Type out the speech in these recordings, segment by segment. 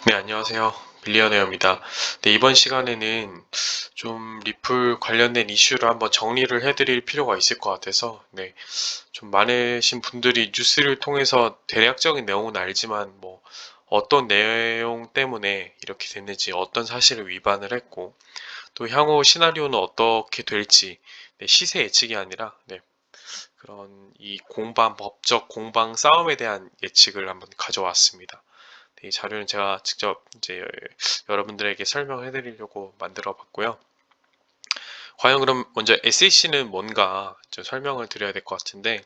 네, 안녕하세요. 빌리어네어입니다. 네, 이번 시간에는 좀 리플 관련된 이슈를 한번 정리를 해드릴 필요가 있을 것 같아서, 네, 좀 많으신 분들이 뉴스를 통해서 대략적인 내용은 알지만, 어떤 내용 때문에 이렇게 됐는지, 어떤 사실을 위반을 했고, 또 향후 시나리오는 어떻게 될지, 네, 시세 예측이 아니라, 네, 그런 이 법적 공방 싸움에 대한 예측을 한번 가져왔습니다. 이 자료는 제가 직접 이제 여러분들에게 설명해 드리려고 만들어 봤고요. 과연 그럼 먼저 SEC는 뭔가 좀 설명을 드려야 될 것 같은데,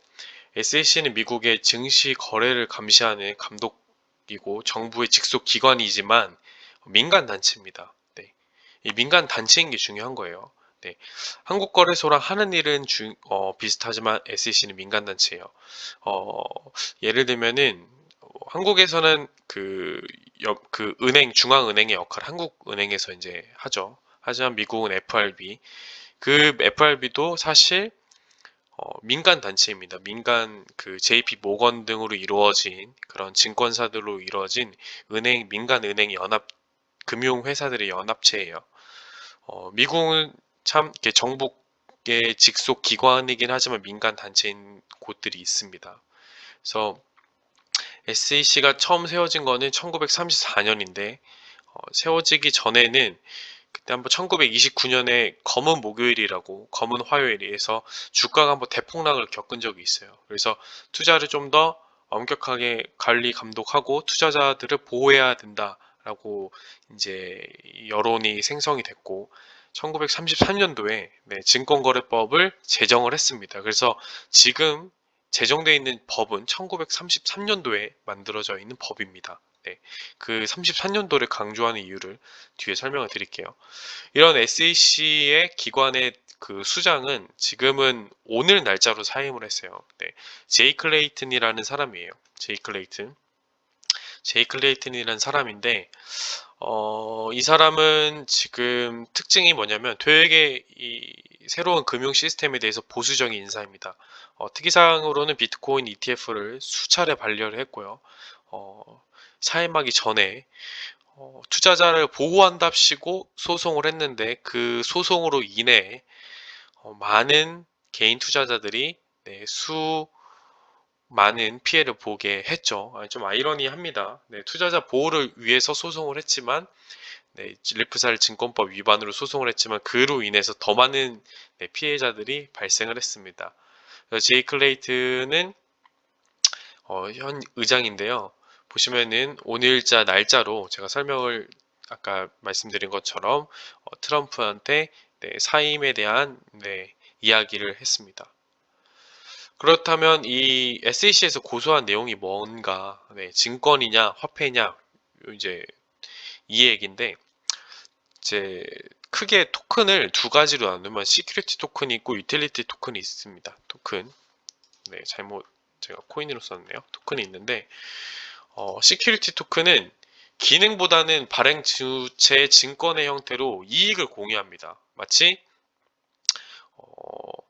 SEC는 미국의 증시 거래를 감시하는 감독이고 정부의 직속 기관이지만 민간 단체입니다. 네. 이 민간 단체인 게 중요한 거예요. 네. 한국 거래소랑 하는 일은 비슷하지만 SEC는 민간 단체예요. 어, 예를 들면은 한국에서는 그 은행 중앙은행의 역할 한국은행에서 이제 하죠. 하지만 미국은 FRB. 그 FRB도 사실 민간 단체입니다. 민간 그 JP 모건 등으로 이루어진 그런 증권사들로 이루어진 민간 은행 연합 금융회사들의 연합체예요. 미국은 참 이렇게 정부의 직속 기관이긴 하지만 민간 단체인 곳들이 있습니다. 그래서 SEC가 처음 세워진 거는 1934년인데 세워지기 전에는 그때 한번 1929년에 검은 목요일이라고 검은 화요일에서 주가가 한번 대폭락을 겪은 적이 있어요. 그래서 투자를 좀 더 엄격하게 관리 감독하고 투자자들을 보호해야 된다라고 이제 여론이 생성이 됐고 1933년도에 증권거래법을 제정을 했습니다. 그래서 지금 제정되어 있는 법은 1933년도에 만들어져 있는 법입니다. 네, 그 34년도를 강조하는 이유를 뒤에 설명을 드릴게요. 이런 SEC의 기관의 그 수장은 지금은 오늘 날짜로 사임을 했어요. 네, 제이 클레이튼이라는 사람이에요. 제이 클레이튼이라는 사람인데, 이 사람은 지금 특징이 뭐냐면 되게 이 새로운 금융 시스템에 대해서 보수적인 인사입니다. 특이사항으로는 비트코인 ETF를 수차례 반려를 했고요. 어, 사임하기 전에 투자자를 보호한답시고 소송을 했는데 그 소송으로 인해 많은 개인 투자자들이 많은 피해를 보게 했죠. 좀 아이러니합니다. 네, 투자자 보호를 위해서 소송을 했지만 릴프살 증권법 위반으로 소송을 했지만 그로 인해서 더 많은 피해자들이 발생을 했습니다. 제이 클레이트는 현 의장인데요. 보시면은 오늘자 날짜로 제가 설명을 아까 말씀드린 것처럼 트럼프한테 사임에 대한 이야기를 했습니다. 그렇다면 이 SEC에서 고소한 내용이 뭔가, 증권이냐, 화폐냐, 이제 이 얘기인데, 이제 크게 토큰을 두 가지로 나누면 시큐리티 토큰이 있고 유틸리티 토큰이 있습니다. 토큰. 잘못 제가 코인으로 썼네요. 토큰이 있는데, 시큐리티 토큰은 기능보다는 발행 주체의 증권의 형태로 이익을 공유합니다. 마치 어,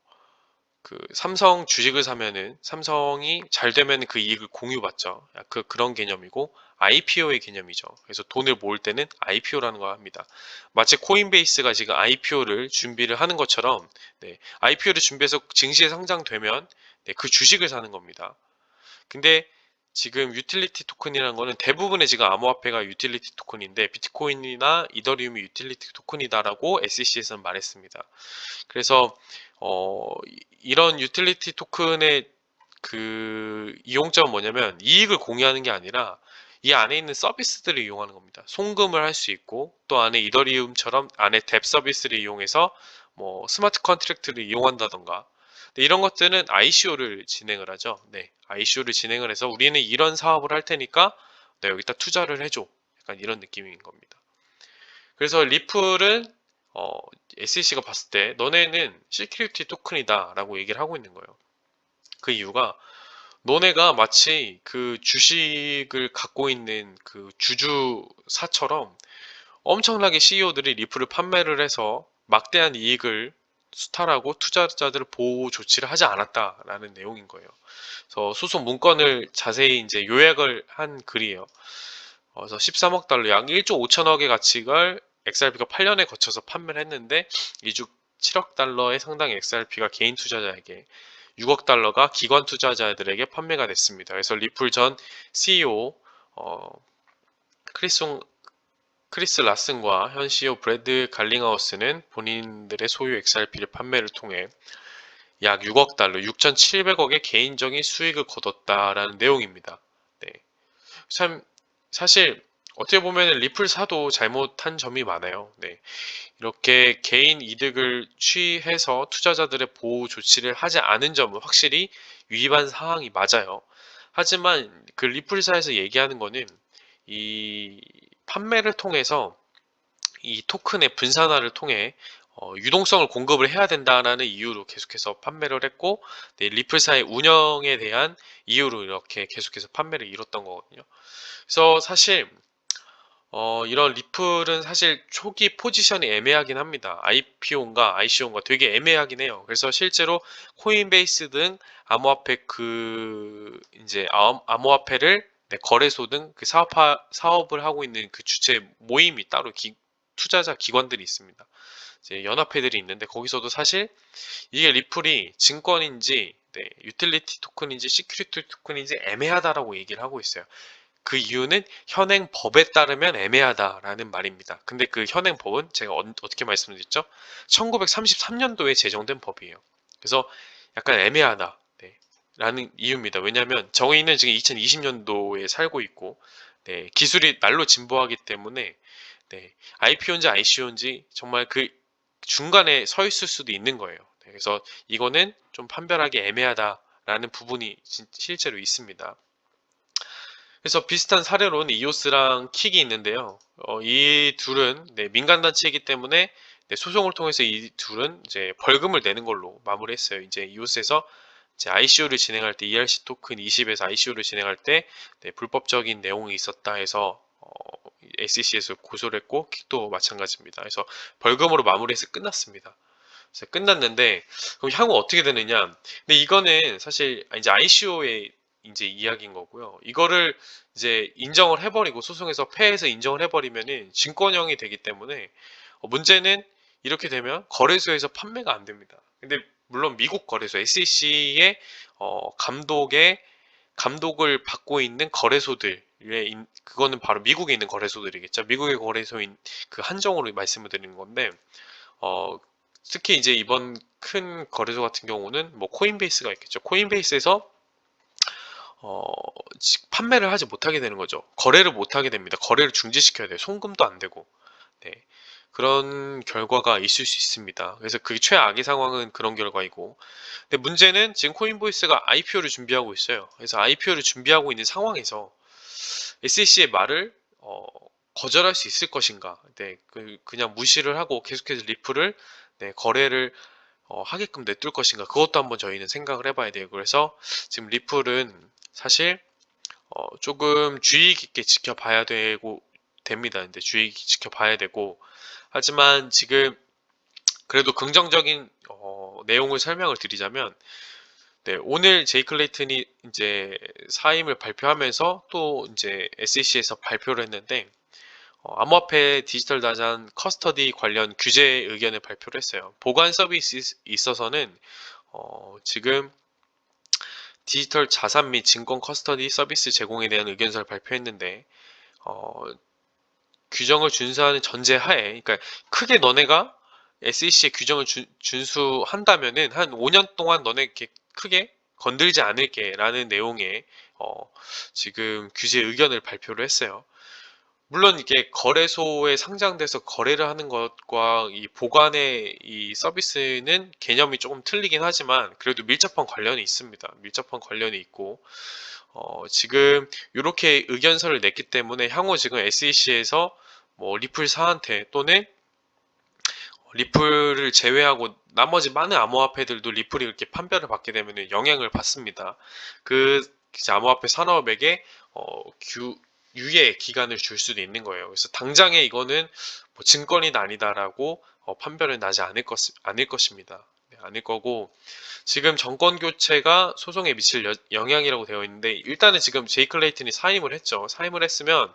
그 삼성 주식을 사면은 삼성이 잘 되면 그 이익을 공유받죠. 그런 개념이고 IPO의 개념이죠. 그래서 돈을 모을 때는 IPO라는 걸 합니다. 마치 코인베이스가 지금 IPO를 준비를 하는 것처럼 IPO를 준비해서 증시에 상장되면 그 주식을 사는 겁니다. 근데 지금 유틸리티 토큰이라는 거는 대부분의 지금 암호화폐가 유틸리티 토큰인데 비트코인이나 이더리움이 유틸리티 토큰이다라고 SEC에서는 말했습니다. 그래서 이런 유틸리티 토큰의 그 이용점은 뭐냐면 이익을 공유하는 게 아니라 이 안에 있는 서비스들을 이용하는 겁니다. 송금을 할 수 있고 또 안에 이더리움처럼 안에 뎁 서비스를 이용해서 스마트 컨트랙트를 이용한다던가 이런 것들은 ICO를 진행을 하죠. ICO를 진행을 해서 우리는 이런 사업을 할 테니까 여기다 투자를 해줘. 약간 이런 느낌인 겁니다. 그래서 리플은 어, SEC가 봤을 때 너네는 시큐리티 토큰이다 라고 얘기를 하고 있는 거예요. 그 이유가 너네가 마치 그 주식을 갖고 있는 그 주주사처럼 엄청나게 CEO들이 리플을 판매를 해서 막대한 이익을 수탈하고 투자자들을 보호 조치를 하지 않았다라는 내용인 거예요. 그래서 소송 문건을 자세히 이제 요약을 한 글이에요. 그래서 13억 달러, 약 1조 5천억의 가치를 XRP가 8년에 거쳐서 판매를 했는데 2주 7억 달러의 상당의 XRP가 개인 투자자에게, 6억 달러가 기관 투자자들에게 판매가 됐습니다. 그래서 리플 전 CEO 크리스 크리스 라슨과 현 CEO 브래드 갈링하우스는 본인들의 소유 XRP를 판매를 통해 약 6억 달러, 6,700억의 개인적인 수익을 거뒀다라는 내용입니다. 네. 참 사실 어떻게 보면 리플 사도 잘못한 점이 많아요. 네. 이렇게 개인 이득을 취해서 투자자들의 보호 조치를 하지 않은 점은 확실히 위반 사항이 맞아요. 하지만 그 리플사에서 얘기하는 거는 이 판매를 통해서 이 토큰의 분산화를 통해 유동성을 공급을 해야 된다라는 이유로 계속해서 판매를 했고, 네, 리플사의 운영에 대한 이유로 이렇게 계속해서 판매를 이뤘던 거거든요. 그래서 사실 이런 리플은 사실 초기 포지션이 애매하긴 합니다. IPO인가 ICO인가 되게 애매하긴 해요. 그래서 실제로 코인베이스 등 암호화폐 이제 암호화폐를, 네, 거래소 등 그 사업을 하고 있는 그 주체 모임이 따로 투자자 기관들이 있습니다. 이제 연합회들이 있는데 거기서도 사실 이게 리플이 증권인지, 네, 유틸리티 토큰인지 시큐리티 토큰인지 애매하다라고 얘기를 하고 있어요. 그 이유는 현행 법에 따르면 애매하다라는 말입니다. 근데 그 현행 법은 제가 어떻게 말씀드렸죠? 1933년도에 제정된 법이에요. 그래서 약간 애매하다, 네, 라는 이유입니다. 왜냐하면 저희는 지금 2020년도에 살고 있고, 네, 기술이 날로 진보하기 때문에, 네, IPO인지 ICO인지 정말 그 중간에 서 있을 수도 있는 거예요. 네, 그래서 이거는 좀 판별하기 애매하다라는 부분이 실제로 있습니다. 그래서 비슷한 사례로는 이오스랑 킥이 있는데요. 이 둘은, 네, 민간단체이기 때문에, 네, 소송을 통해서 이 둘은 이제 벌금을 내는 걸로 마무리했어요. 이제 이오스에서 이제 ICO를 진행할 때 ERC 토큰 20에서 ICO를 진행할 때, 네, 불법적인 내용이 있었다 해서 SEC에서 고소를 했고, 킥도 마찬가지입니다. 그래서 벌금으로 마무리해서 끝났습니다. 그래서 끝났는데 그럼 향후 어떻게 되느냐? 근데 이거는 사실 이제 ICO의 이제 이야기인 거고요. 이거를 이제 인정을 해버리고 소송에서 패해서 인정을 해버리면은 증권형이 되기 때문에 문제는 이렇게 되면 거래소에서 판매가 안 됩니다. 근데 물론 미국 거래소 SEC의 감독을 받고 있는 거래소들의 그거는 바로 미국에 있는 거래소들이겠죠. 미국의 거래소인 그 한정으로 말씀을 드리는 건데 어, 특히 이제 이번 큰 거래소 같은 경우는 뭐 코인베이스가 있겠죠. 코인베이스에서 어, 판매를 하지 못하게 되는 거죠. 거래를 못하게 됩니다. 거래를 중지시켜야 돼요. 송금도 안 되고. 네. 그런 결과가 있을 수 있습니다. 그래서 그게 최악의 상황은 그런 결과이고. 근데 문제는 지금 코인보이스가 IPO를 준비하고 있어요. 그래서 IPO를 준비하고 있는 상황에서 SEC의 말을 거절할 수 있을 것인가? 네, 그냥 무시를 하고 계속해서 리플을, 네, 거래를 하게끔 냅둘 것인가? 그것도 한번 저희는 생각을 해봐야 돼요. 그래서 지금 리플은 사실 조금 주의 깊게 지켜봐야 되고 됩니다. 근데 주의 깊게 지켜봐야 되고, 하지만 지금 그래도 긍정적인 내용을 설명을 드리자면, 네, 오늘 제이 클레이튼이 이제 사임을 발표하면서 또 이제 SEC에서 발표를 했는데 암호화폐 디지털 다산 커스터디 관련 규제 의견을 발표를 했어요. 보관 서비스 있어서는 지금 디지털 자산 및 증권 커스터디 서비스 제공에 대한 의견서를 발표했는데 어, 규정을 준수하는 전제하에, 그러니까 크게 너네가 SEC의 규정을 준수한다면은 한 5년 동안 너네 이렇게 크게 건들지 않을게라는 내용의 지금 규제 의견을 발표를 했어요. 물론 이게 거래소에 상장돼서 거래를 하는 것과 이 보관의 이 서비스는 개념이 조금 틀리긴 하지만 그래도 밀접한 관련이 있습니다. 밀접한 관련이 있고 지금 이렇게 의견서를 냈기 때문에 향후 지금 SEC에서 뭐 리플사한테 또는 리플을 제외하고 나머지 많은 암호화폐들도 리플이 이렇게 판별을 받게 되면 영향을 받습니다. 그 이제 암호화폐 산업에게 유예 기간을 줄 수도 있는 거예요. 그래서 당장에 이거는 뭐 증권이 아니다라고 판별은 나지 않을 것입니다. 네, 않을 거고 지금 정권 교체가 소송에 미칠 영향이라고 되어 있는데 일단은 지금 제이 클레이튼이 사임을 했죠. 사임을 했으면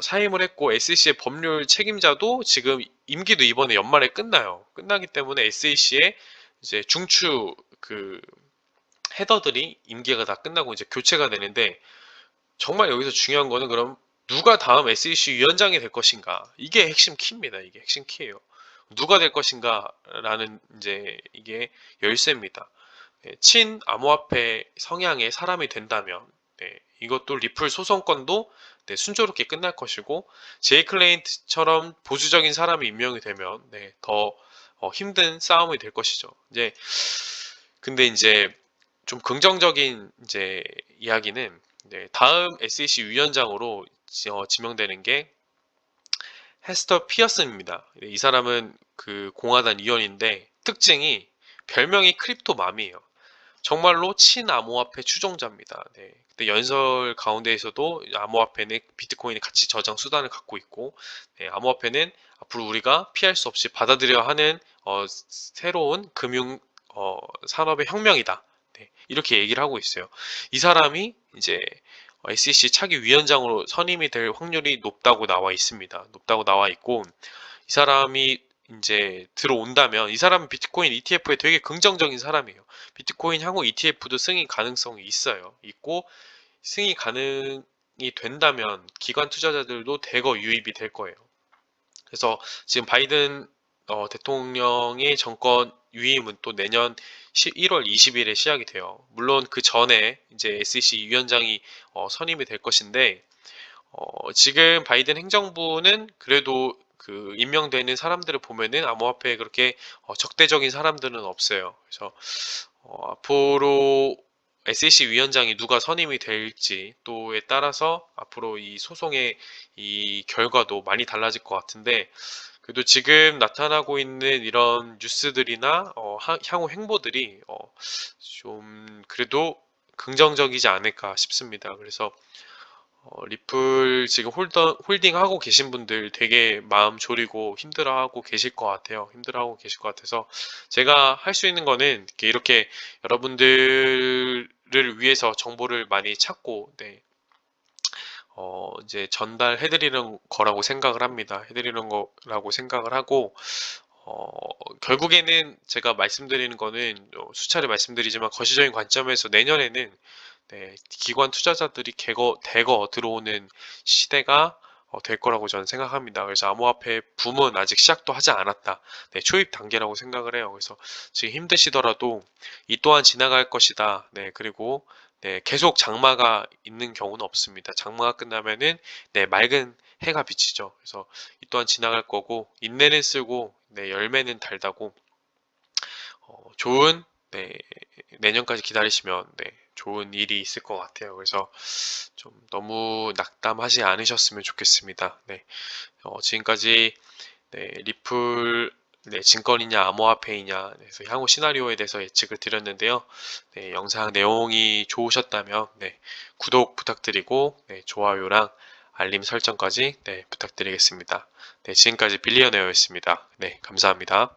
사임을 했고 SEC의 법률 책임자도 지금 임기도 이번에 연말에 끝나요. 끝나기 때문에 SEC의 이제 중추 그 헤더들이 임기가 다 끝나고 이제 교체가 되는데, 정말 여기서 중요한 거는 그럼 누가 다음 SEC 위원장이 될 것인가? 이게 핵심 키입니다. 이게 핵심 키예요. 누가 될 것인가라는 이제 이게 열쇠입니다. 네, 친 암호화폐 성향의 사람이 된다면, 네, 이것도 리플 소송건도 네, 순조롭게 끝날 것이고, 제이 클레인트처럼 보수적인 사람이 임명이 되면 네, 더 힘든 싸움이 될 것이죠. 근데 이제 좀 긍정적인 이제 이야기는, 네, 다음 SEC 위원장으로 지명되는 게 헤스터 피어슨입니다. 이 사람은 그 공화당 의원인데 특징이 별명이 크립토맘이에요. 정말로 친암호화폐 추종자입니다. 네. 근데 연설 가운데에서도 암호화폐는 비트코인이 가치 저장 수단을 갖고 있고, 네, 암호화폐는 앞으로 우리가 피할 수 없이 받아들여야 하는 새로운 금융 산업의 혁명이다. 네, 이렇게 얘기를 하고 있어요. 이 사람이 이제 SEC 차기 위원장으로 선임이 될 확률이 높다고 나와 있습니다. 높다고 나와 있고, 이 사람이 이제 들어온다면, 이 사람은 비트코인 ETF에 되게 긍정적인 사람이에요. 비트코인 향후 ETF도 승인 가능성이 있어요. 있고, 승인 가능이 된다면 기관 투자자들도 대거 유입이 될 거예요. 그래서 지금 바이든 대통령의 정권 유임은 또 내년 1월 20일에 시작이 돼요. 물론 그 전에 이제 SEC 위원장이 선임이 될 것인데, 지금 바이든 행정부는 그래도 그 임명되는 사람들을 보면은 암호화폐에 그렇게 적대적인 사람들은 없어요. 그래서 앞으로 SEC 위원장이 누가 선임이 될지 또에 따라서 앞으로 이 소송의 이 결과도 많이 달라질 것 같은데, 그래도 지금 나타나고 있는 이런 뉴스들이나 향후 행보들이 좀 그래도 긍정적이지 않을까 싶습니다. 그래서 리플 지금 홀딩하고 계신 분들 되게 마음 졸이고 힘들어하고 계실 것 같아요. 힘들어하고 계실 것 같아서 제가 할 수 있는 거는 이렇게 여러분들을 위해서 정보를 많이 찾고, 네, 이제 전달해드리는 거라고 생각을 합니다. 해드리는 거라고 생각을 하고, 어, 결국에는 제가 말씀드리는 거는 수차례 말씀드리지만 거시적인 관점에서 내년에는 네, 기관 투자자들이 대거 들어오는 시대가 될 거라고 저는 생각합니다. 그래서 암호화폐 붐은 아직 시작도 하지 않았다. 네, 초입 단계라고 생각을 해요. 그래서 지금 힘드시더라도 이 또한 지나갈 것이다. 네, 그리고 네, 계속 장마가 있는 경우는 없습니다. 장마가 끝나면은 네, 맑은 해가 비치죠. 그래서 이 또한 지나갈 거고, 인내는 쓰고 네, 열매는 달다고, 좋은 네, 내년까지 기다리시면 네, 좋은 일이 있을 것 같아요. 그래서 좀 너무 낙담하지 않으셨으면 좋겠습니다. 네, 지금까지 네, 리플 네, 증권이냐 암호화폐이냐, 그래서 향후 시나리오에 대해서 예측을 드렸는데요. 네, 영상 내용이 좋으셨다면 네, 구독 부탁드리고 네, 좋아요랑 알림 설정까지 네, 부탁드리겠습니다. 네, 지금까지 빌리어네어였습니다. 네, 감사합니다.